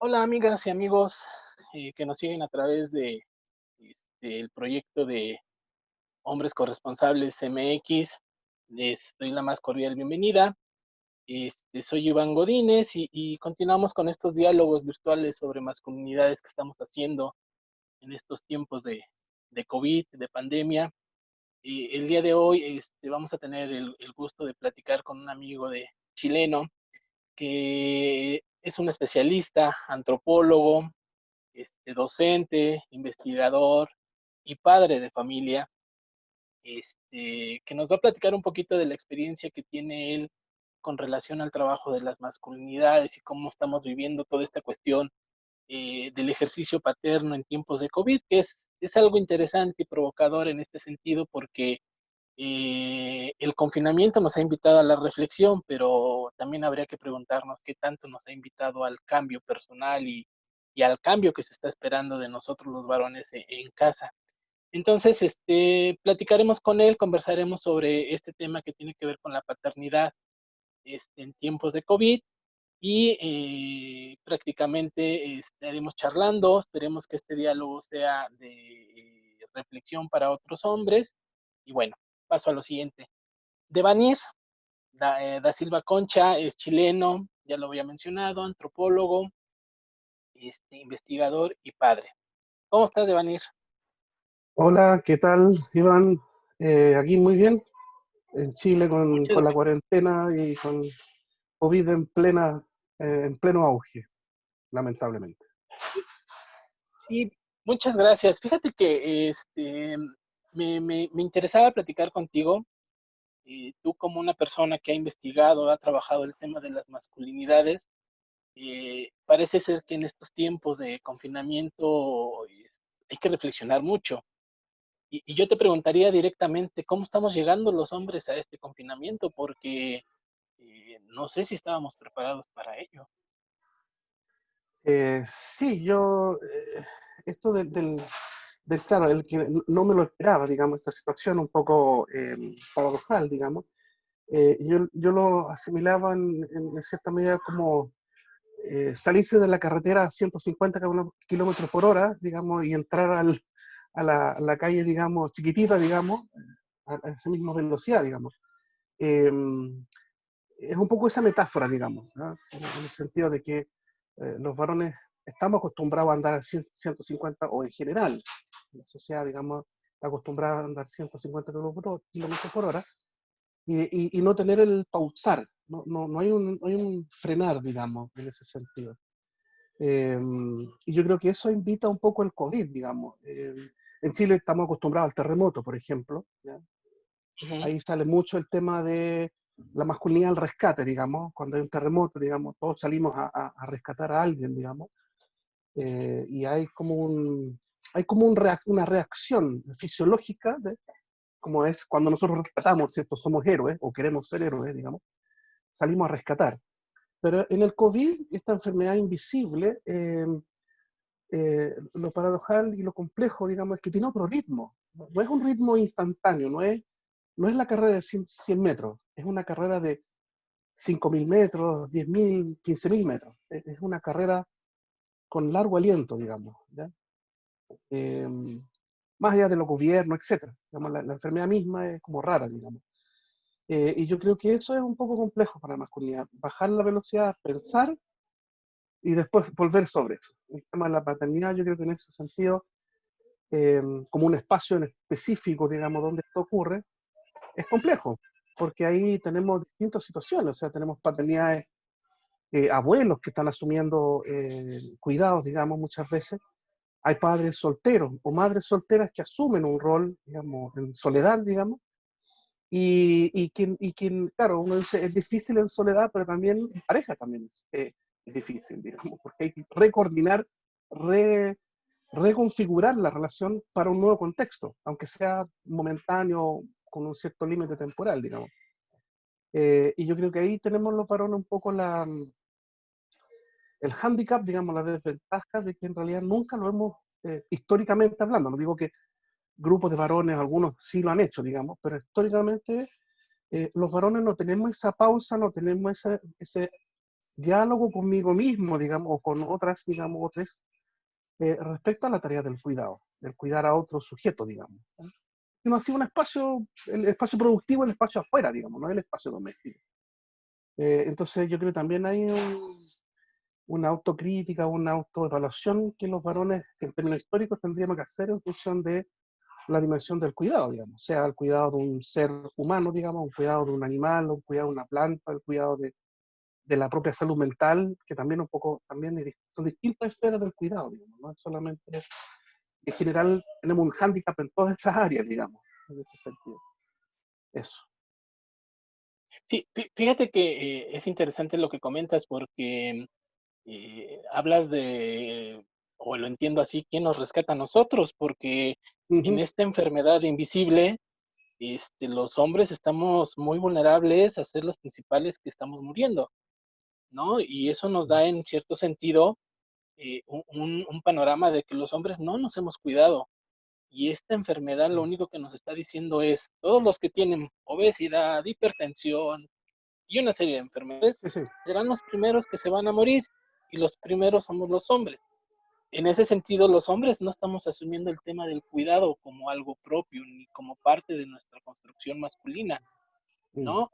Hola amigas y amigos que nos siguen a través de el proyecto de Hombres Corresponsables MX. Les doy la más cordial bienvenida. Soy Iván Godínez y continuamos con estos diálogos virtuales sobre masculinidades que estamos haciendo en estos tiempos de COVID, de pandemia. El día de hoy vamos a tener el gusto de platicar con un amigo chileno que es un especialista, antropólogo, docente, investigador y padre de familia, que nos va a platicar un poquito de la experiencia que tiene él con relación al trabajo de las masculinidades y cómo estamos viviendo toda esta cuestión del ejercicio paterno en tiempos de COVID, que es algo interesante y provocador en este sentido porque el confinamiento nos ha invitado a la reflexión, pero también habría que preguntarnos qué tanto nos ha invitado al cambio personal y al cambio que se está esperando de nosotros los varones en casa. Entonces, platicaremos con él, conversaremos sobre este tema que tiene que ver con la paternidad en tiempos de COVID y prácticamente estaremos charlando, esperemos que este diálogo sea de reflexión para otros hombres y bueno, paso a lo siguiente. Devanir da Silva Concha es chileno, ya lo había mencionado, antropólogo, investigador y padre. ¿Cómo estás, Devanir? Hola, ¿qué tal, Iván? Aquí muy bien, en Chile con, Muchas, con la cuarentena y con COVID en pleno auge, lamentablemente. sí, muchas gracias. Fíjate que me interesaba platicar contigo. Tú como una persona que ha investigado, ha trabajado el tema de las masculinidades, parece ser que en estos tiempos de confinamiento hay que reflexionar mucho. Y yo te preguntaría directamente, ¿cómo estamos llegando los hombres a este confinamiento? Porque no sé si estábamos preparados para ello. Sí, esto claro, el que no me lo esperaba, digamos, esta situación un poco paradojal, digamos, yo lo asimilaba en cierta medida como salirse de la carretera a 150 kilómetros por hora, digamos, y entrar a la calle, digamos, chiquitita, digamos, a esa misma velocidad, digamos. Eh, es un poco esa metáfora, digamos, ¿no? En el sentido de que los varones estamos acostumbrados a andar a 150, o en general, la sociedad, digamos, está acostumbrada a andar 150 kilómetros por hora, y no tener el pausar, no hay un frenar, digamos, en ese sentido. Eh, y yo creo que eso invita un poco el COVID, digamos. En Chile estamos acostumbrados al terremoto, por ejemplo, ¿ya? Ujú. Ahí sale mucho el tema de la masculinidad al rescate, digamos. Cuando hay un terremoto, digamos, todos salimos a rescatar a alguien, digamos. Y hay como una reacción fisiológica, como es cuando nosotros rescatamos, ¿cierto? Somos héroes o queremos ser héroes, digamos. Salimos a rescatar. Pero en el COVID, esta enfermedad invisible, lo paradojal y lo complejo, digamos, es que tiene otro ritmo. No es un ritmo instantáneo, no es la carrera de 100 metros, es una carrera de 5.000 metros, 10.000, 15.000 metros. Es una carrera con largo aliento, digamos, ¿ya? Eh, Más allá de los gobiernos, etcétera. Digamos, la enfermedad misma es como rara, digamos. Y yo creo que eso es un poco complejo para la masculinidad. Bajar la velocidad, pensar y después volver sobre eso. El tema de la paternidad, yo creo que en ese sentido, como un espacio en específico, digamos, donde esto ocurre, es complejo, porque ahí tenemos distintas situaciones, o sea, tenemos paternidades, abuelos que están asumiendo cuidados, digamos, muchas veces. Hay padres solteros o madres solteras que asumen un rol, digamos, en soledad, digamos, y quien, claro, uno dice, es difícil en soledad, pero también en pareja también es difícil, digamos, porque hay que recoordinar, re, reconfigurar la relación para un nuevo contexto, aunque sea momentáneo, con un cierto límite temporal, digamos. Y yo creo que ahí tenemos los varones un poco el hándicap, digamos, la desventaja de que en realidad nunca lo hemos, históricamente hablando, no digo que grupos de varones, algunos sí lo han hecho, digamos, pero históricamente los varones no tenemos esa pausa, no tenemos ese diálogo conmigo mismo, digamos, o con otras, digamos, otras, respecto a la tarea del cuidado, del cuidar a otro sujeto, digamos. Y no ha sido un espacio, el espacio productivo, el espacio afuera, digamos, no el espacio doméstico. Entonces yo creo que también hay una autocrítica, una autoevaluación que los varones, en términos históricos, tendríamos que hacer en función de la dimensión del cuidado, digamos, sea el cuidado de un ser humano, digamos, un cuidado de un animal, un cuidado de una planta, el cuidado de la propia salud mental, que también un poco, también son distintas esferas del cuidado, digamos, no es solamente, en general, tenemos un hándicap en todas esas áreas, digamos, en ese sentido. Eso. Sí, fíjate que es interesante lo que comentas porque hablas de, o lo entiendo así, ¿quién nos rescata a nosotros? Porque en Ujú, esta enfermedad invisible, los hombres estamos muy vulnerables a ser los principales que estamos muriendo, ¿no? Y eso nos da en cierto sentido un panorama de que los hombres no nos hemos cuidado. Y esta enfermedad lo único que nos está diciendo es, todos los que tienen obesidad, hipertensión y una serie de enfermedades sí, sí. serán los primeros que se van a morir. Y los primeros somos los hombres. En ese sentido, los hombres no estamos asumiendo el tema del cuidado como algo propio, ni como parte de nuestra construcción masculina, Mm, ¿no?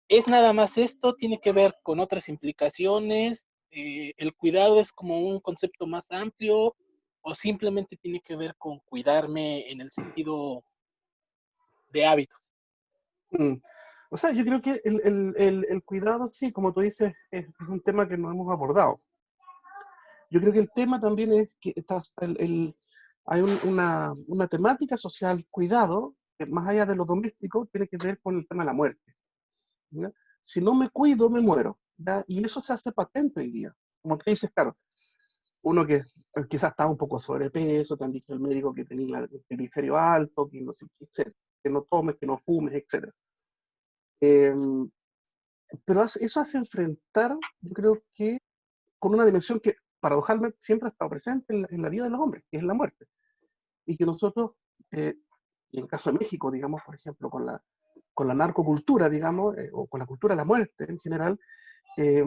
Es nada más esto, tiene que ver con otras implicaciones, el cuidado es como un concepto más amplio, o simplemente tiene que ver con cuidarme en el sentido de hábitos. mm. O sea, yo creo que el cuidado, sí, como tú dices, es un tema que no hemos abordado. Yo creo que el tema también es que hay una temática social, cuidado, que más allá de lo doméstico, tiene que ver con el tema de la muerte. ¿Ya? Si no me cuido, me muero. ¿Ya? Y eso se hace patente hoy día. Como que dices, claro, uno que quizás estaba un poco sobrepeso, te han dicho el médico que tenía el triglicérido alto, que no sé qué, etcétera, que no tomes, que no fumes, etcétera. Eh, pero eso hace enfrentar, yo creo que con una dimensión que paradojalmente siempre ha estado presente en la vida de los hombres, que es la muerte. Y que nosotros, eh, y en el caso de México, digamos, por ejemplo, con la narcocultura, digamos, o con la cultura de la muerte en general, eh,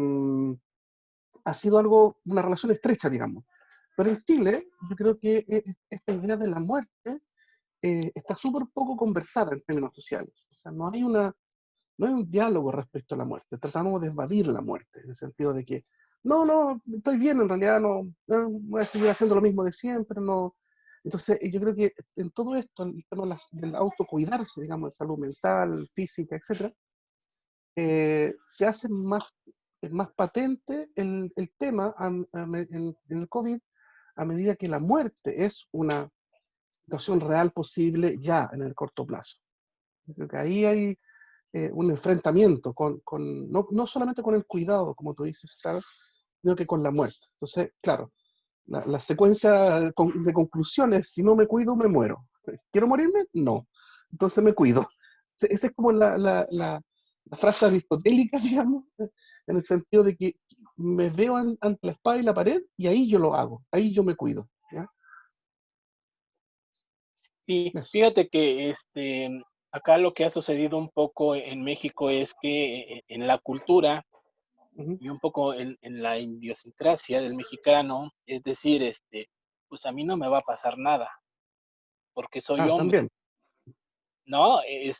ha sido algo, una relación estrecha, digamos. Pero en Chile, yo creo que esta idea de la muerte está súper poco conversada en términos sociales. O sea, no hay un diálogo respecto a la muerte. Tratamos de evadir la muerte, en el sentido de que, no, no, estoy bien, en realidad no voy a seguir haciendo lo mismo de siempre, no. Entonces, yo creo que en todo esto, el tema del autocuidarse, digamos, de salud mental, física, etcétera, se hace más patente el tema en el COVID a medida que la muerte es una situación real posible ya en el corto plazo. Yo creo que ahí hay un enfrentamiento no solamente con el cuidado, como tú dices, claro, sino que con la muerte. Entonces, claro, la secuencia de conclusiones, si no me cuido, me muero. ¿Quiero morirme? No. Entonces me cuido. Esa es como la frase aristotélica, digamos, en el sentido de que me veo ante la espada y la pared y ahí yo lo hago, ahí yo me cuido. ¿Ya? Y Eso. fíjate que acá lo que ha sucedido un poco en México es que en la cultura Ujú. y un poco en la idiosincrasia del mexicano, es decir, pues a mí no me va a pasar nada, porque soy Ah, hombre, también. ¿no?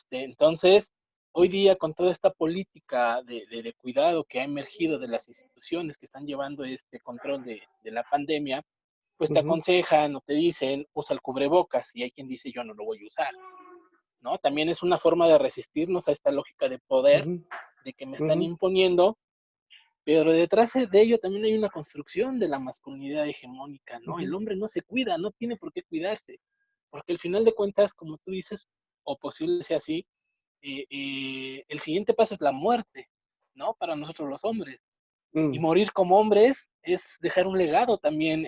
Entonces, hoy día con toda esta política de cuidado que ha emergido de las instituciones que están llevando este control de la pandemia, pues te Ujú, aconsejan o te dicen, usa el cubrebocas, y hay quien dice, yo no lo voy a usar, ¿no? También es una forma de resistirnos a esta lógica de poder, ujú, de que me están ujú, imponiendo. Pero detrás de ello también hay una construcción de la masculinidad hegemónica, ¿no? El ujú, hombre no se cuida, no tiene por qué cuidarse, porque al final de cuentas, como tú dices, o posible sea así, el siguiente paso es la muerte, ¿no? Para nosotros los hombres. Y mm. morir como hombres es dejar un legado también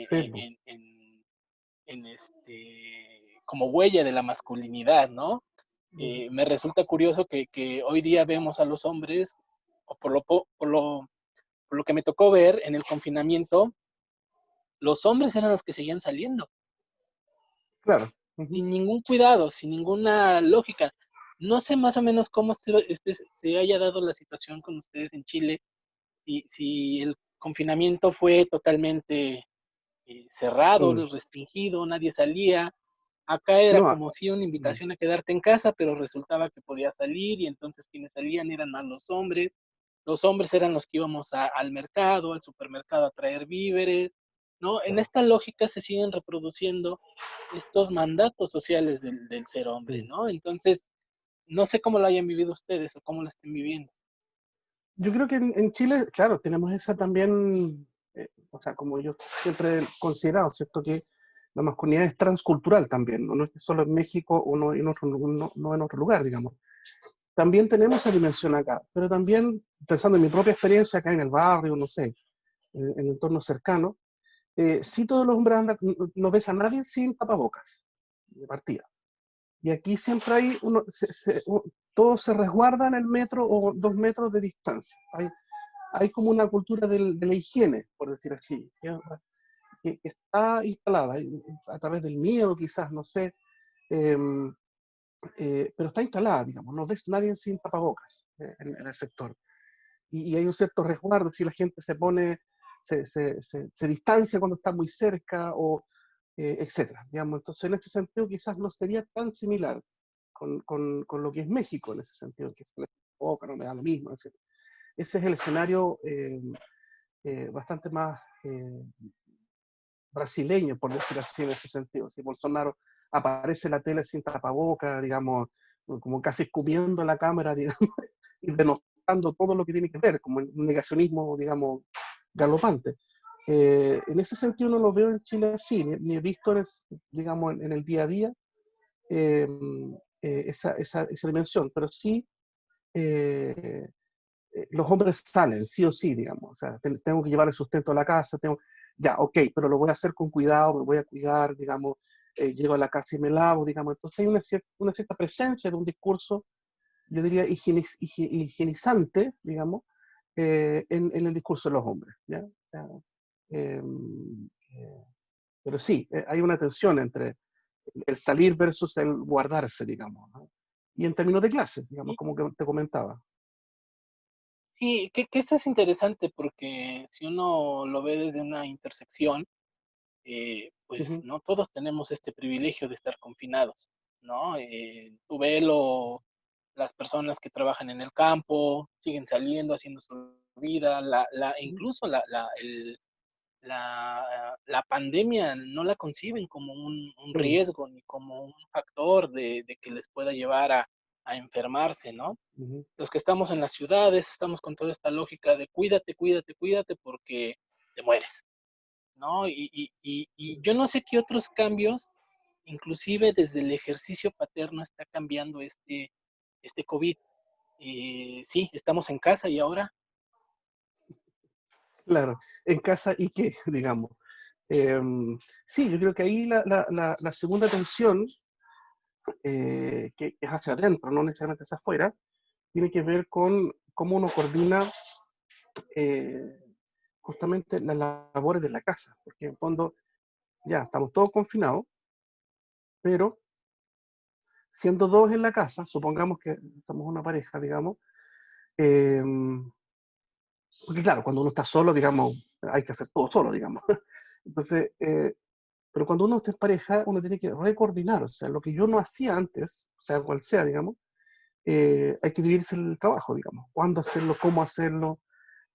Sí, po. como huella de la masculinidad, ¿no? Ujú, Me resulta curioso que hoy día vemos a los hombres, o por lo que me tocó ver en el confinamiento, los hombres eran los que seguían saliendo, claro. Ujú. sin ningún cuidado, sin ninguna lógica. No sé más o menos cómo se haya dado la situación con ustedes en Chile, si el confinamiento fue totalmente cerrado, Mm. restringido, nadie salía. Acá era No, como si una mm, invitación a quedarte en casa, pero resultaba que podías salir y entonces quienes salían eran más los hombres. Los hombres eran los que íbamos al mercado, al supermercado a traer víveres, ¿no? En claro, esta lógica se siguen reproduciendo estos mandatos sociales del ser hombre, sí. ¿no? Entonces, no sé cómo lo hayan vivido ustedes o cómo lo estén viviendo. Yo creo que en Chile, claro, tenemos esa también, o sea, como yo siempre he considerado, ¿cierto? Que la masculinidad es transcultural también, no, no es que solo en México o no en otro, no, no en otro lugar, digamos. También tenemos esa dimensión acá, pero también pensando en mi propia experiencia acá en el barrio, no sé, en el entorno cercano, sí todos los hombres andan, no ves a nadie sin tapabocas, de partida. Y aquí siempre hay uno, todos se resguardan el metro o 2 metros de distancia. Hay como una cultura de la higiene, por decir así, que está instalada a través del miedo, quizás, no sé, eh, pero está instalada, digamos, no ves nadie sin tapabocas en el sector. Y hay un cierto resguardo, si la gente se pone, se distancia cuando está muy cerca, o etcétera, digamos. Entonces, en ese sentido, quizás no sería tan similar con lo que es México, en ese sentido, que se le boca, no me da lo mismo, etc. Ese es el escenario bastante más brasileño, por decir así, en ese sentido. Si Bolsonaro aparece en la tele sin tapaboca, digamos, como casi escupiendo la cámara, digamos, y denostando todo lo que tiene que ver, como un negacionismo, digamos, galopante. En ese sentido no lo veo en Chile así, ni he visto, digamos, en el día a día eh, esa dimensión, pero sí eh, los hombres salen, sí o sí, digamos. O sea, tengo que llevar el sustento a la casa, ya, ok, pero lo voy a hacer con cuidado, me voy a cuidar, digamos, llego a la casa y me lavo, digamos. Entonces hay una cierta presencia de un discurso, yo diría, higienizante, digamos, en el discurso de los hombres, ¿ya? O sea, eh, eh, pero sí, hay una tensión entre el salir versus el guardarse, digamos, ¿no? Y en términos de clases, digamos, Sí, como que te comentaba. sí, que esto es interesante porque si uno lo ve desde una intersección, pues Ujú, no todos tenemos este privilegio de estar confinados, ¿no? Tú velo, las personas que trabajan en el campo, siguen saliendo, haciendo su vida, ujú, incluso la pandemia no la conciben como un mm, riesgo ni como un factor de que les pueda llevar a enfermarse, ¿no? ujú. Los que estamos en las ciudades estamos con toda esta lógica de cuídate, cuídate, cuídate porque te mueres, ¿no? Y yo no sé qué otros cambios, inclusive desde el ejercicio paterno está cambiando este COVID. Sí, estamos en casa y ahora, Claro, en casa y qué, digamos. Sí, yo creo que ahí la segunda tensión, que es hacia adentro, no necesariamente hacia afuera, tiene que ver con cómo uno coordina eh, justamente las labores de la casa, porque en fondo ya estamos todos confinados, pero siendo dos en la casa, supongamos que somos una pareja, digamos, eh, porque claro, cuando uno está solo, digamos, hay que hacer todo solo, digamos. Entonces, pero cuando uno está en pareja, uno tiene que recoordinar, o sea, lo que yo no hacía antes, sea cual sea, digamos, hay que dividirse el trabajo, digamos, cuándo hacerlo, cómo hacerlo,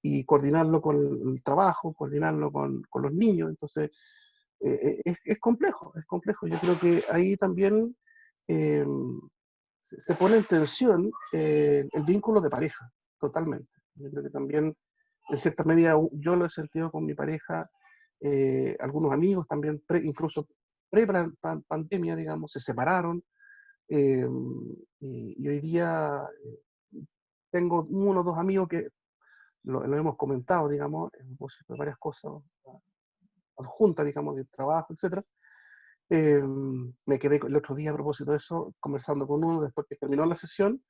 y coordinarlo con el trabajo, coordinarlo con los niños. Entonces, es complejo, es complejo. Yo creo que ahí también eh, se pone en tensión el vínculo de pareja, totalmente. Yo creo que también, en cierta medida, yo lo he sentido con mi pareja, algunos amigos también, incluso pre-pandemia, digamos, se separaron, eh, y hoy día tengo uno o dos amigos que lo hemos comentado, digamos, en propósito de varias cosas adjuntas, digamos, de trabajo, etcétera. Me quedé el otro día a propósito de eso, conversando con uno después que terminó la sesión,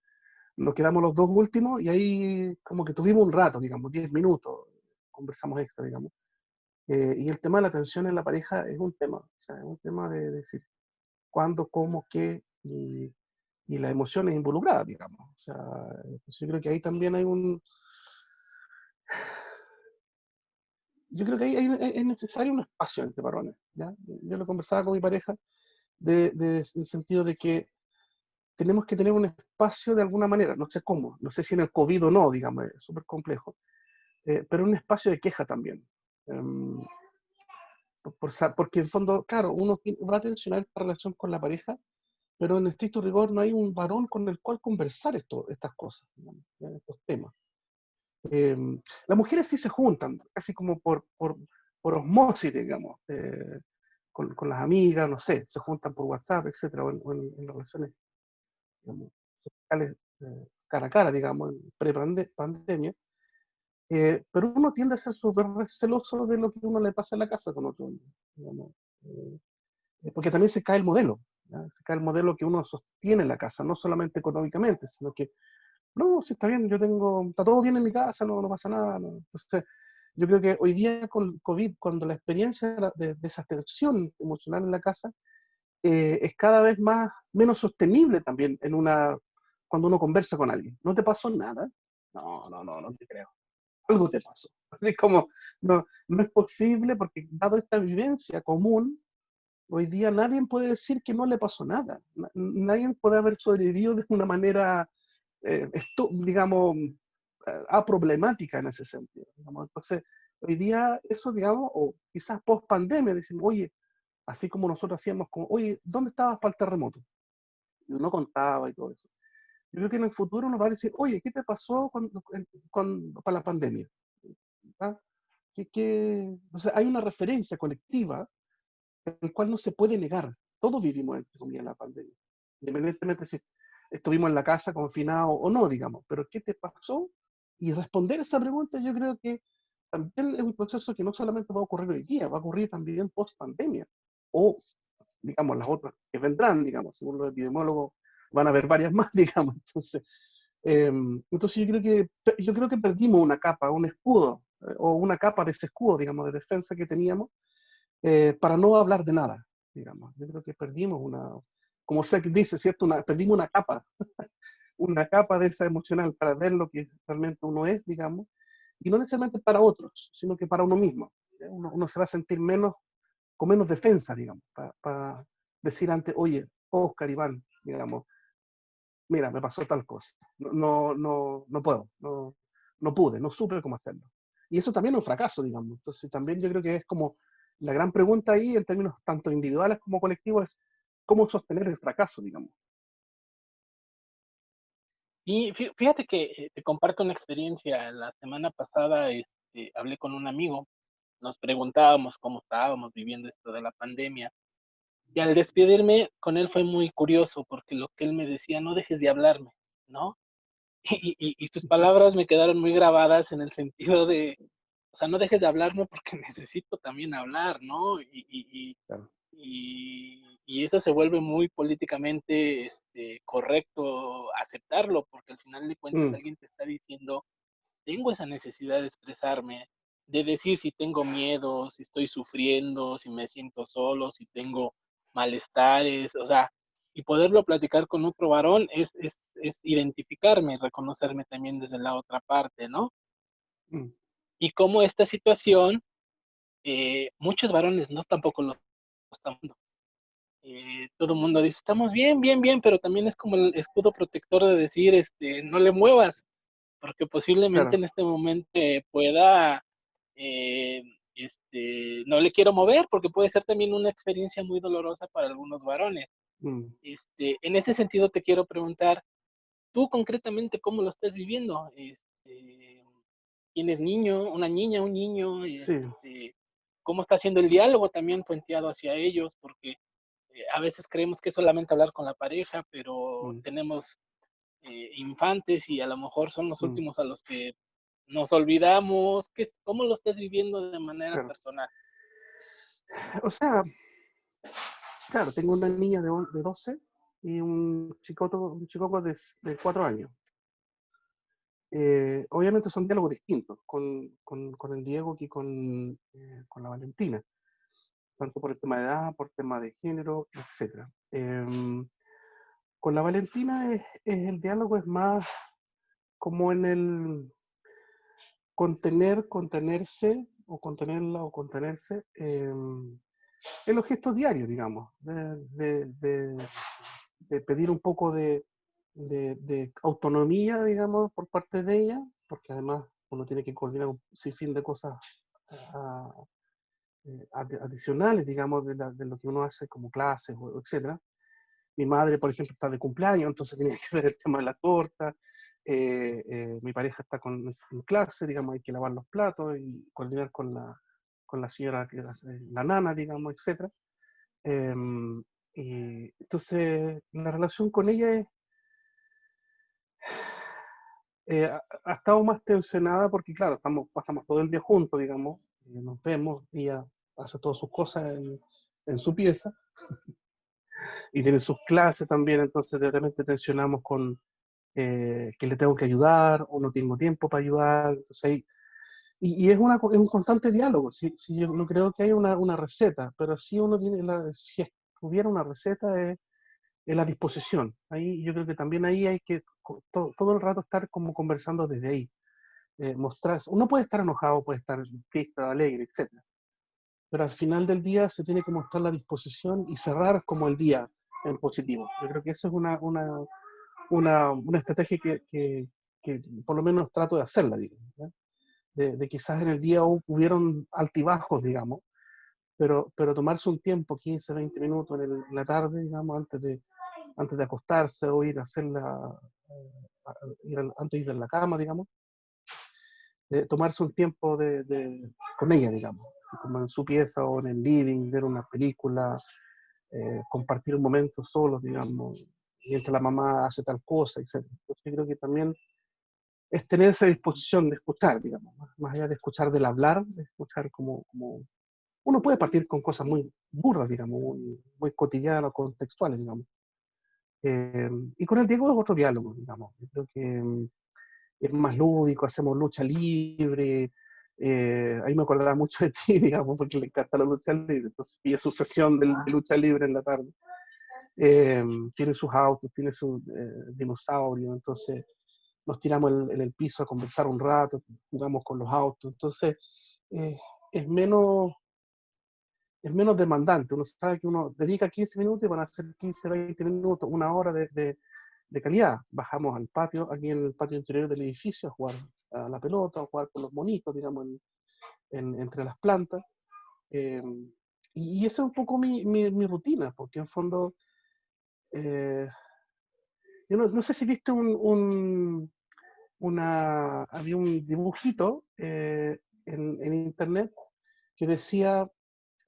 nos quedamos los dos últimos y ahí como que tuvimos un rato, digamos, 10 minutos, conversamos extra, digamos. Y el tema de la atención en la pareja es un tema, o sea, es un tema de decir cuándo, cómo, qué, y las emociones involucradas, digamos. O sea, pues yo creo que ahí también hay yo creo que ahí es necesario un espacio entre varones, ¿ya? Yo lo conversaba con mi pareja en el sentido de que tenemos que tener un espacio de alguna manera, no sé cómo, no sé si en el COVID o no, digamos, es súper complejo, pero un espacio de queja también. Em, porque en fondo, claro, uno va a tensionar esta relación con la pareja, pero en estricto rigor no hay un varón con el cual conversar estas cosas, digamos, ¿ya? Estos temas. Eh, las mujeres sí se juntan, casi como por osmosis, digamos, con las amigas, no sé, se juntan por WhatsApp, etcétera, o en relaciones, digamos, sociales, cara a cara, digamos, en pre-pandemia. Pero uno tiende a ser súper celoso de lo que uno le pasa en la casa con otro hombre, digamos, eh, porque también se cae el modelo, ¿ya? Se cae el modelo que uno sostiene en la casa, no solamente económicamente, sino que no, si está bien, está todo bien en mi casa, no pasa nada. No. Entonces, yo creo que hoy día con COVID, cuando la experiencia de esa tensión emocional en la casa es cada vez menos sostenible también cuando uno conversa con alguien. ¿No te pasó nada? No te creo. Algo te pasó. Así como, no es posible porque dado esta vivencia común, hoy día nadie puede decir que no le pasó nada. Nadie puede haber sobrevivido de una manera, digamos, problemática en ese sentido, digamos. Entonces, hoy día eso, digamos, o quizás post pandemia, decimos, oye, así como nosotros hacíamos, como, oye, ¿dónde estabas para el terremoto? Y uno contaba y todo eso. Yo creo que en el futuro nos va a decir, oye, ¿qué te pasó para la pandemia? ¿Ah? Entonces, hay una referencia colectiva el cual no se puede negar. Todos vivimos, entre comillas, la pandemia. Independientemente si estuvimos en la casa confinados o no, digamos. Pero ¿qué te pasó? Y responder esa pregunta yo creo que también es un proceso que no solamente va a ocurrir hoy día, va a ocurrir también post pandemia. O, digamos, las otras que vendrán, digamos, según los epidemiólogos, van a haber varias más, digamos. Entonces yo creo que perdimos una capa, un escudo, o una capa de ese escudo, digamos, de defensa que teníamos, para no hablar de nada, digamos. Yo creo que perdimos como Shrek dice, ¿cierto? Perdimos una capa de esa emocional para ver lo que realmente uno es, digamos, y no necesariamente para otros, sino que para uno mismo. Uno se va a sentir con menos defensa, digamos, para decir antes, oye, Oscar, Iván, digamos, mira, me pasó tal cosa, no puedo, no pude, no supe cómo hacerlo. Y eso también es un fracaso, digamos. Entonces también yo creo que es como la gran pregunta ahí, en términos tanto individuales como colectivos, es cómo sostener el fracaso, digamos. Y fíjate que te comparto una experiencia. La semana pasada hablé con un amigo, nos preguntábamos cómo estábamos viviendo esto de la pandemia. Y al despedirme con él fue muy curioso porque lo que él me decía, no dejes de hablarme, ¿no? Y tus palabras me quedaron muy grabadas en el sentido de, o sea, no dejes de hablarme porque necesito también hablar, ¿no? Claro. Y eso se vuelve muy políticamente correcto aceptarlo, porque al final de cuentas Mm, alguien te está diciendo, tengo esa necesidad de expresarme, de decir si tengo miedo, si estoy sufriendo, si me siento solo, si tengo malestares, o sea, y poderlo platicar con otro varón es identificarme, reconocerme también desde la otra parte, ¿no? mm, Y cómo esta situación, muchos varones no tampoco lo están viendo. Todo el mundo dice, estamos bien, bien, bien, pero también es como el escudo protector de decir, no le muevas, porque posiblemente claro. en este momento pueda, no le quiero mover, porque puede ser también una experiencia muy dolorosa para algunos varones. Mm, En ese sentido te quiero preguntar, tú concretamente, ¿cómo lo estás viviendo? ¿Tienes niño, una niña, un niño? sí. ¿Cómo está siendo el diálogo también puenteado hacia ellos? Porque a veces creemos que es solamente hablar con la pareja, pero Mm, tenemos infantes y a lo mejor son los mm, últimos a los que nos olvidamos. ¿Cómo lo estás viviendo de manera claro. personal? O sea, claro, tengo una niña de 12 y un chico de 4 años. Obviamente son diálogos distintos con el Diego que con la Valentina, tanto por el tema de edad, por tema de género, etc. Con la Valentina el diálogo es más como en el contenerse, o contenerla o contenerse, en los gestos diarios, digamos, de pedir un poco de autonomía, digamos, por parte de ella, porque además uno tiene que coordinar un sinfín de cosas ah, adicionales, digamos, de lo que uno hace como clases, o etcétera. Mi madre, por ejemplo, está de cumpleaños, entonces tenía que ver el tema de la torta. Mi pareja está en clase, digamos, hay que lavar los platos y coordinar con la señora, que era la nana, digamos, etcétera. Y entonces, la relación con ella ha estado más tensionada porque, claro, pasamos todo el día juntos, digamos, nos vemos, ella hace todas sus cosas en su pieza y tiene sus clases también, entonces de repente tensionamos con que le tengo que ayudar o no tengo tiempo para ayudar, entonces y es un constante diálogo, si yo no creo que haya una receta, pero si uno tiene, si hubiera una receta es la disposición. Ahí yo creo que también ahí hay que todo el rato estar como conversando desde ahí. Mostrar, uno puede estar enojado, puede estar triste, alegre, etcétera, pero al final del día se tiene que mostrar la disposición y cerrar como el día en positivo. Yo creo que eso es una estrategia que por lo menos trato de hacerla, digamos, ¿ya? De quizás en el día hubieron altibajos, digamos, pero tomarse un tiempo, 15, 20 minutos en la tarde, digamos, antes de acostarse o ir a hacerla, antes de ir a la cama, digamos, tomarse un tiempo con ella, digamos, como en su pieza o en el living, ver una película, compartir un momento solo, digamos, mientras la mamá hace tal cosa, etc. Entonces yo creo que también es tener esa disposición de escuchar, digamos, más allá de escuchar del hablar, de escuchar como uno puede partir con cosas muy burdas, digamos, muy cotidianas, contextuales, digamos. Y con el Diego es otro diálogo, digamos. Yo creo que es más lúdico, hacemos lucha libre. Ahí me acordaba mucho de ti, digamos, porque le encanta la lucha libre. Entonces, y es su sesión de lucha libre en la tarde. Tiene sus autos, tiene su dinosaurio, entonces nos tiramos en el piso a conversar un rato, jugamos con los autos. Entonces, eh, es menos es menos demandante. Uno sabe que uno dedica 15 minutos y van a ser 15, 20 minutos, una hora de calidad. Bajamos al patio, aquí en el patio interior del edificio, a jugar a la pelota, a jugar con los monitos, digamos, entre las plantas. Eh, y esa es un poco mi rutina, porque en fondo, eh, yo no sé si viste había un dibujito en internet que decía,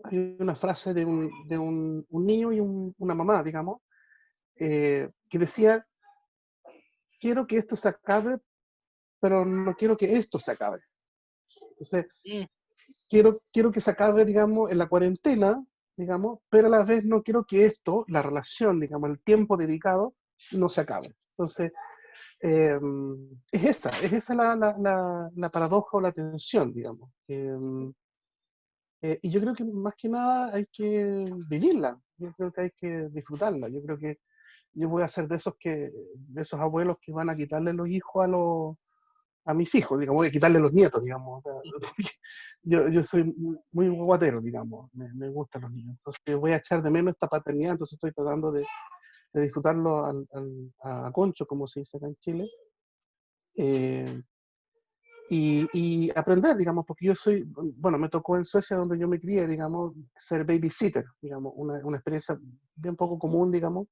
hay una frase de un niño y una mamá, digamos, que decía, quiero que esto se acabe, pero no quiero que esto se acabe. Entonces, Mm, quiero que se acabe, digamos, en la cuarentena, digamos, pero a la vez no quiero que esto, la relación, digamos, el tiempo dedicado, no se acabe. Entonces, eh, es esa la paradoja o la tensión, digamos. Y yo creo que más que nada hay que vivirla, yo creo que hay que disfrutarla, yo creo que yo voy a ser de esos abuelos que van a quitarle los hijos a mis hijos, digamos, voy a quitarle los nietos, digamos. O sea, yo soy muy guatero, digamos, me gustan los niños, entonces voy a echar de menos esta paternidad, entonces estoy tratando de disfrutarlo a concho, como se dice acá en Chile, eh, y aprender, digamos, porque yo bueno, me tocó en Suecia, donde yo me crié, digamos, ser babysitter, digamos, una experiencia bien poco común, digamos.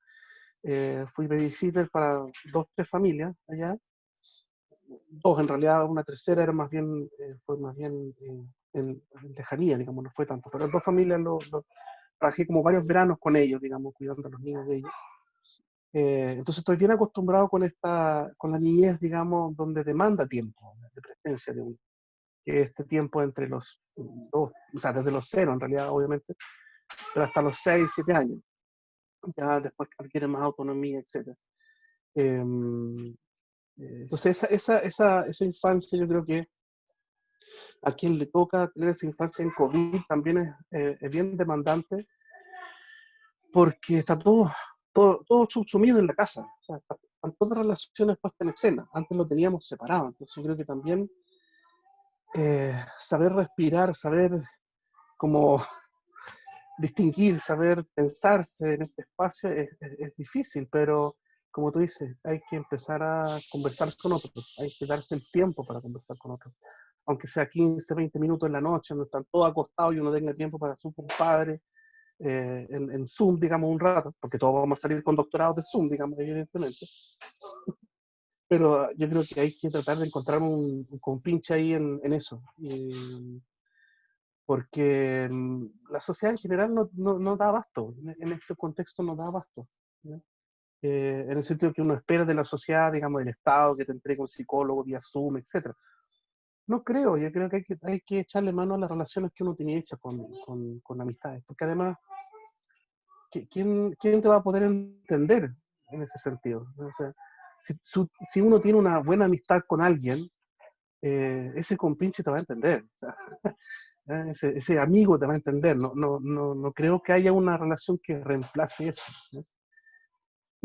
Fui babysitter para 2, 3 familias allá, dos en realidad, una tercera era más bien, fue más bien en lejanía, digamos, no fue tanto, pero 2 familias trabajé como varios veranos con ellos, digamos, cuidando a los niños de ellos. Entonces estoy bien acostumbrado con la niñez, digamos, donde demanda tiempo de presencia de uno, que este tiempo entre los dos, o sea, desde los 0 en realidad, obviamente, pero hasta los 6, 7 años. Ya después adquiere más autonomía, etc. Entonces, esa infancia, yo creo que a quien le toca tener esa infancia en COVID también es bien demandante, porque está todo subsumido en la casa. O sea, están todas las relaciones puestas en escena. Antes lo teníamos separado. Entonces, yo creo que también saber respirar, saber como distinguir, saber pensarse en este espacio es difícil, pero como tú dices, hay que empezar a conversar con otros, hay que darse el tiempo para conversar con otros. Aunque sea 15, 20 minutos en la noche, donde están todos acostados y uno tenga tiempo para su compadre, en Zoom, digamos, un rato, porque todos vamos a salir con doctorados de Zoom, digamos, evidentemente. Pero yo creo que hay que tratar de encontrar un compinche ahí en eso. Porque la sociedad en general no da abasto, en este contexto no da abasto. ¿Ya? En el sentido que uno espera de la sociedad, digamos, del Estado, que te entregue un psicólogo vía Zoom, etc. No creo, yo creo que hay que echarle mano a las relaciones que uno tiene hechas con amistades, porque además, ¿quién te va a poder entender en ese sentido? O sea, si uno tiene una buena amistad con alguien, ese compinche te va a entender. O sea, ese amigo te va a entender. No creo que haya una relación que reemplace eso, ¿no?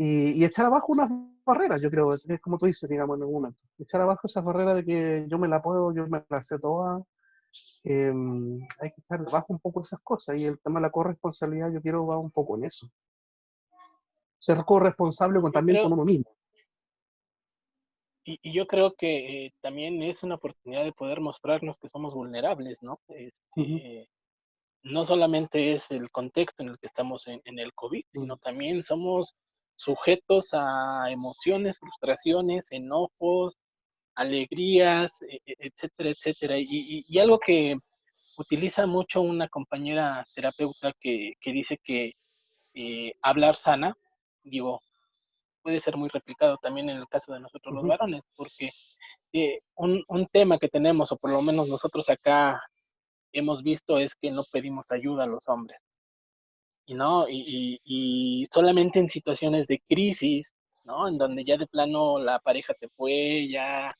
Y echar abajo unas barreras, yo creo, es como tú dices, digamos, en algún momento. Echar abajo esas barreras de que yo me la puedo, yo me la sé toda. eh, Hay que echar abajo un poco esas cosas. Y el tema de la corresponsabilidad, yo quiero va un poco en eso. Ser corresponsable Yo también con creo, uno mismo. y yo creo que también es una oportunidad de poder mostrarnos que somos vulnerables, ¿no? Uh -huh, No solamente es el contexto en el que estamos en el COVID, uh -huh, sino también somos sujetos a emociones, frustraciones, enojos, alegrías, etcétera, etcétera. Y algo que utiliza mucho una compañera terapeuta que dice que hablar sana, digo, puede ser muy replicado también en el caso de nosotros los uh varones, porque un tema que tenemos, o por lo menos nosotros acá hemos visto, es que no pedimos ayuda a los hombres. Y no, y solamente en situaciones de crisis, ¿no? En donde ya de plano la pareja se fue, ya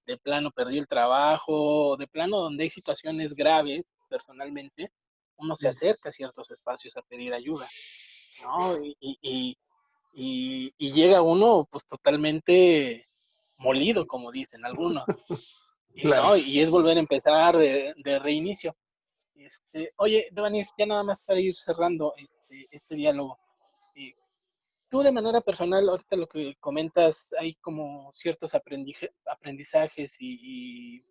de plano perdió el trabajo, de plano donde hay situaciones graves personalmente, uno se -huh. acerca a ciertos espacios a pedir ayuda, ¿no? Y llega uno pues totalmente molido, como dicen algunos, y Claro. no, y es volver a empezar de reinicio. Oye, Devani, ya nada más para ir cerrando este diálogo. Eh, Tú de manera personal, ahorita lo que comentas, hay como ciertos aprendizajes y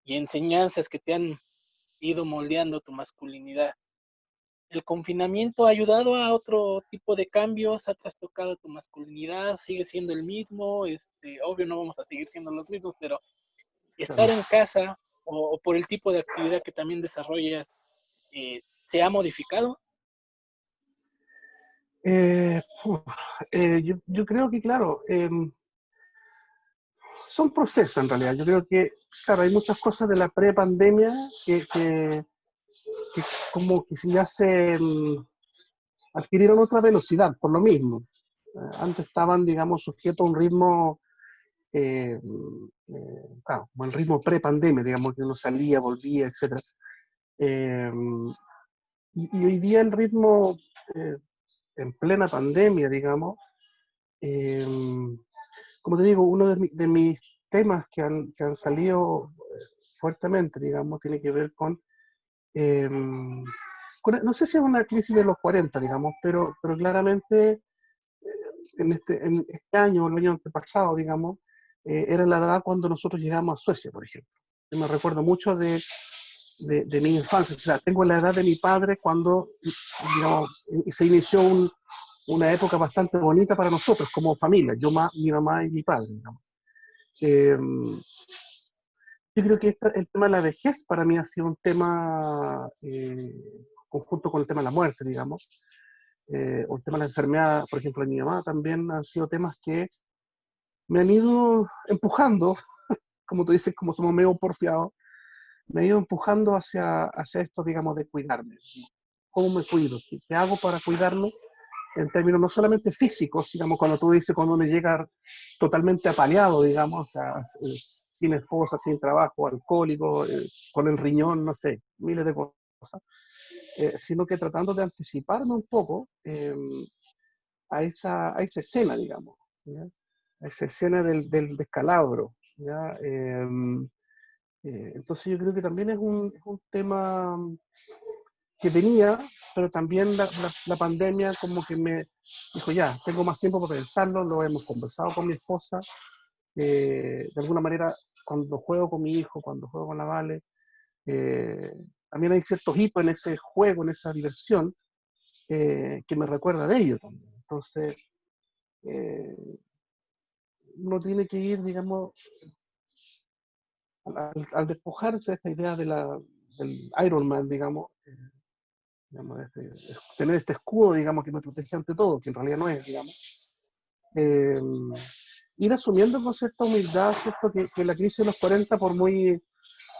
enseñanzas que te han ido moldeando tu masculinidad. ¿El confinamiento ha ayudado a otro tipo de cambios? ¿Ha trastocado tu masculinidad? ¿Sigue siendo el mismo? Obvio no vamos a seguir siendo los mismos, pero Claro. estar en casa o por el tipo de actividad que también desarrollas, ¿se ha modificado? Eh, uf, yo creo que, claro, son procesos en realidad. Yo creo que, claro, hay muchas cosas de la prepandemia que como que si ya se adquirieron otra velocidad, por lo mismo. Antes estaban, digamos, sujetos a un ritmo, claro, como el ritmo prepandemia, digamos, que uno salía, volvía, etc. Eh, y hoy día el ritmo eh, en plena pandemia, digamos, eh, como te digo, uno de mis temas que han salido fuertemente, digamos, tiene que ver eh, no sé si es una crisis de los 40, digamos, pero claramente en este año, el año antepasado, digamos, era la edad cuando nosotros llegamos a Suecia, por ejemplo. Yo me recuerdo mucho de mi infancia, o sea, tengo la edad de mi padre cuando, digamos, se inició una época bastante bonita para nosotros como familia, mi mamá y mi padre, digamos. Eh, yo creo que el tema de la vejez para mí ha sido un tema conjunto con el tema de la muerte, digamos, o el tema de la enfermedad, por ejemplo, de mi mamá también han sido temas que me han ido empujando, como tú dices, como somos medio porfiados, me ha ido empujando hacia esto, digamos, de cuidarme. ¿Cómo me cuido? ¿Qué hago para cuidarme? En términos no solamente físicos, digamos, cuando tú dices, cuando uno llega totalmente apaleado, digamos, o sea, sin esposa, sin trabajo, alcohólico, con el riñón, no sé, miles de cosas, sino que tratando de anticiparme un poco a esa escena, digamos, ¿ya? A esa escena del descalabro, ¿ya? Entonces yo creo que también es un tema que tenía, pero también la pandemia como que me dijo, ya, tengo más tiempo para pensarlo, lo hemos conversado con mi esposa, de alguna manera cuando juego con mi hijo, cuando juego con la Vale, eh, también hay ciertos hitos en ese juego, en esa diversión, que me recuerda de ello también. Entonces, eh, uno tiene que ir, digamos, al despojarse de esta idea del Iron Man, digamos, digamos tener este escudo, digamos, que me protege ante todo, que en realidad no es, digamos. Eh, Ir asumiendo con cierta humildad, ¿cierto? Que la crisis de los 40, por muy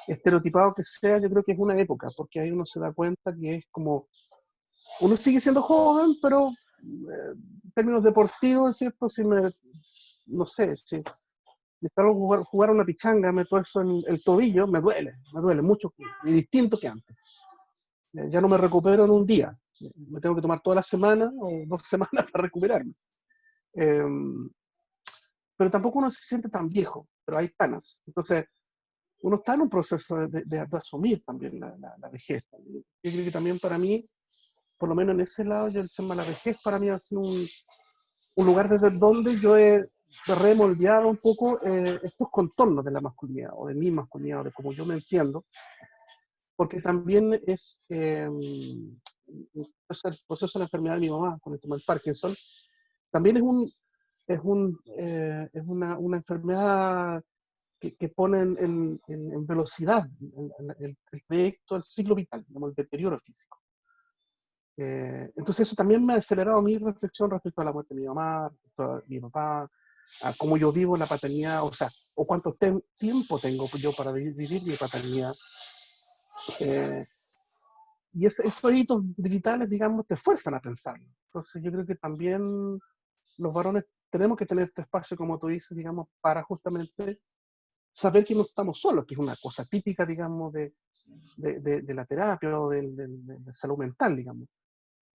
estereotipado que sea, yo creo que es una época, porque ahí uno se da cuenta que es como, uno sigue siendo joven, pero en términos deportivos, ¿cierto? Si me, no sé, si necesito jugar una pichanga, me tuerzo el tobillo, me duele mucho y distinto que antes. Ya no me recupero en un día, me tengo que tomar toda la semana o 2 semanas para recuperarme. Eh, pero tampoco uno se siente tan viejo, pero hay canas. Entonces, uno está en un proceso de asumir también la vejez. Yo creo que también para mí, por lo menos en ese lado, yo el tema de la vejez para mí ha sido un lugar desde donde yo he remoldeado un poco estos contornos de la masculinidad, o de mi masculinidad, o de cómo yo me entiendo, porque también es el proceso de la enfermedad de mi mamá, con el tema del Parkinson, también es una enfermedad que pone en velocidad el trayecto, el ciclo vital, digamos, el deterioro físico. Entonces eso también me ha acelerado mi reflexión respecto a la muerte de mi mamá, respecto a mi papá, a cómo yo vivo la paternidad, o sea, o cuánto tiempo tengo yo para vivir mi paternidad. Eh, y esos hitos vitales, digamos, te fuerzan a pensarlo. Entonces yo creo que también los varones tenemos que tener este espacio, como tú dices, digamos, para justamente saber que no estamos solos, que es una cosa típica, digamos, de la terapia o de salud mental, digamos.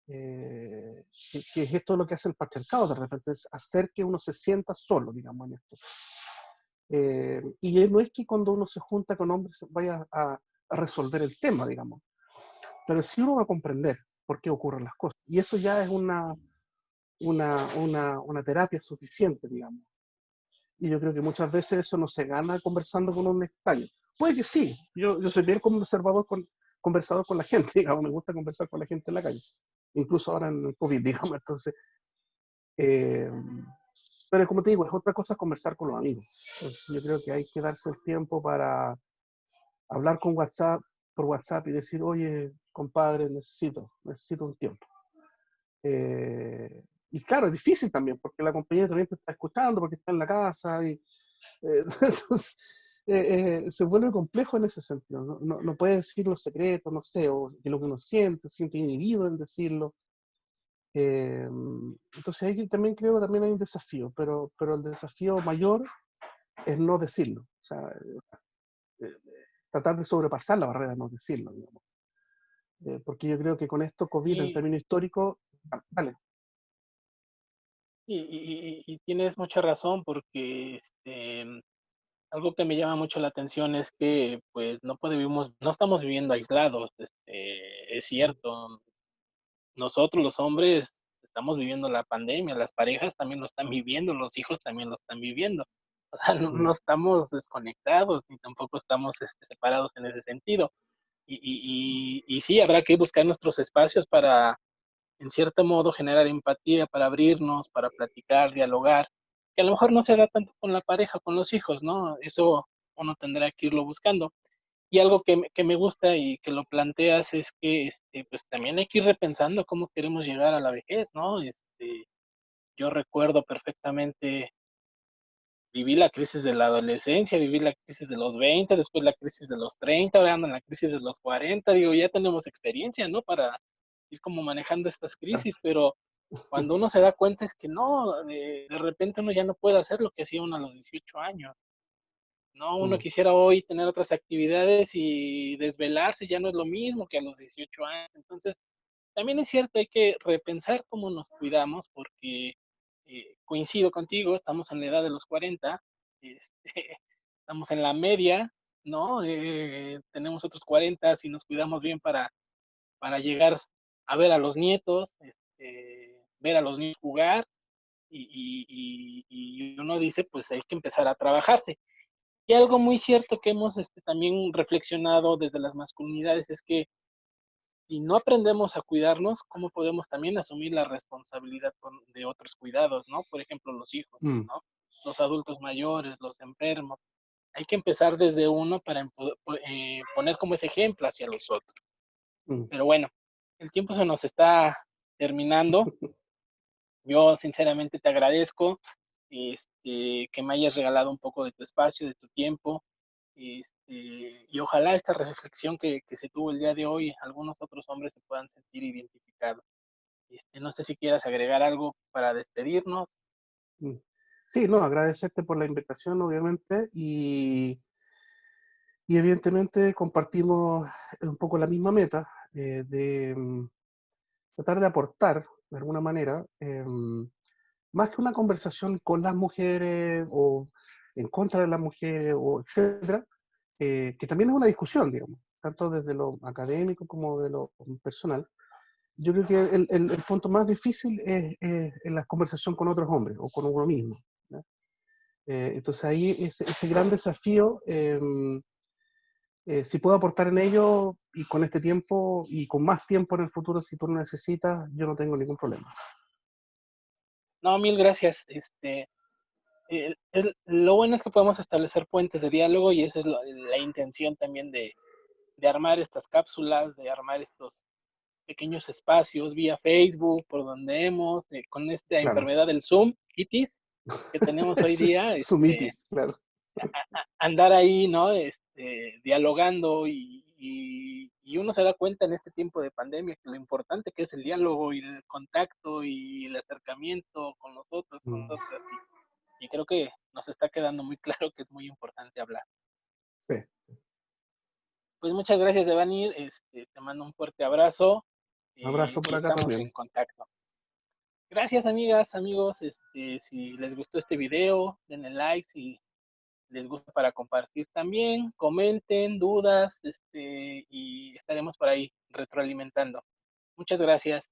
Que es esto lo que hace el patriarcado, de repente, es hacer que uno se sienta solo, digamos, en esto. Y no es que cuando uno se junta con hombres vaya a resolver el tema, digamos, pero sí uno va a comprender por qué ocurren las cosas. Y eso ya es una terapia suficiente, digamos. Y yo creo que muchas veces eso no se gana conversando con un extraño. Puede que sí, yo soy bien conversador con la gente, digamos, me gusta conversar con la gente en la calle, incluso ahora en el COVID, digamos, entonces, eh, pero como te digo, es otra cosa conversar con los amigos. Entonces, yo creo que hay que darse el tiempo para hablar por WhatsApp y decir, oye, compadre, necesito un tiempo. Y claro, es difícil también, porque la compañía también te está escuchando, porque está en la casa, y entonces se vuelve complejo en ese sentido. No puede decir los secretos, no sé, o que lo que uno siente, se siente inhibido en decirlo. Entonces ahí también creo que también hay un desafío, pero el desafío mayor es no decirlo. O sea, eh, tratar de sobrepasar la barrera de no decirlo, digamos. Porque yo creo que con esto COVID en Y, términos históricos, vale. y tienes mucha razón porque algo que me llama mucho la atención es que pues no estamos viviendo aislados, es cierto, nosotros los hombres estamos viviendo la pandemia, las parejas también lo están viviendo, los hijos también lo están viviendo. O sea, no estamos desconectados ni tampoco estamos separados en ese sentido. Y sí, habrá que buscar nuestros espacios para, en cierto modo, generar empatía, para abrirnos, para platicar, dialogar, que a lo mejor no se da tanto con la pareja, con los hijos, ¿no? Eso uno tendrá que irlo buscando. Y algo que me gusta y que lo planteas es que, pues, también hay que ir repensando cómo queremos llegar a la vejez, ¿no? Yo recuerdo perfectamente, viví la crisis de la adolescencia, viví la crisis de los 20, después la crisis de los 30, ahora ando en la crisis de los 40, digo, ya tenemos experiencia, ¿no? Para ir como manejando estas crisis, pero cuando uno se da cuenta es que no, de repente uno ya no puede hacer lo que hacía uno a los 18 años. No, uno Mm, quisiera hoy tener otras actividades y desvelarse ya no es lo mismo que a los 18 años. Entonces, también es cierto, hay que repensar cómo nos cuidamos porque coincido contigo, estamos en la edad de los 40, este, estamos en la media, ¿no? Tenemos otros 40 si nos cuidamos bien para llegar a ver a los nietos, ver a los niños jugar y uno dice, pues hay que empezar a trabajarse. Y algo muy cierto que hemos también reflexionado desde las masculinidades es que si no aprendemos a cuidarnos, ¿cómo podemos también asumir la responsabilidad de otros cuidados, ¿no? Por ejemplo, los hijos, Mm, ¿no? Los adultos mayores, los enfermos. Hay que empezar desde uno para poner como ese ejemplo hacia los otros. mm. Pero bueno, el tiempo se nos está terminando. Yo sinceramente te agradezco, que me hayas regalado un poco de tu espacio, de tu tiempo, y ojalá esta reflexión que se tuvo el día de hoy, algunos otros hombres se puedan sentir identificados. No sé si quieras agregar algo para despedirnos. Mm. Sí, no, agradecerte por la invitación, obviamente, y evidentemente compartimos un poco la misma meta de tratar de aportar, de alguna manera, más que una conversación con las mujeres o en contra de las mujeres, o etcétera, que también es una discusión, digamos, tanto desde lo académico como de lo personal. Yo creo que el punto más difícil es en la conversación con otros hombres o con uno mismo. ¿Ya? Entonces ahí ese gran desafío, si puedo aportar en ello y con este tiempo y con más tiempo en el futuro, si tú lo necesitas, yo no tengo ningún problema. No, mil gracias. Lo bueno es que podemos establecer puentes de diálogo y esa es la intención también de armar estas cápsulas, de armar estos pequeños espacios vía Facebook, por donde hemos, con esta Claro. enfermedad del Zoom, itis, que tenemos hoy Sí, día, sumitis, claro. andar ahí, ¿no? Dialogando y uno se da cuenta en este tiempo de pandemia que lo importante que es el diálogo y el contacto y el acercamiento con los otros, con Mm, nosotras, y creo que nos está quedando muy claro que es muy importante hablar. sí. Pues muchas gracias, Devani, te mando un fuerte abrazo, Un abrazo y por acá estamos en también. contacto. Gracias, amigas, amigos. Si les gustó este video, denle like. Si les gusta para compartir también, comenten dudas, y estaremos por ahí retroalimentando. Muchas gracias.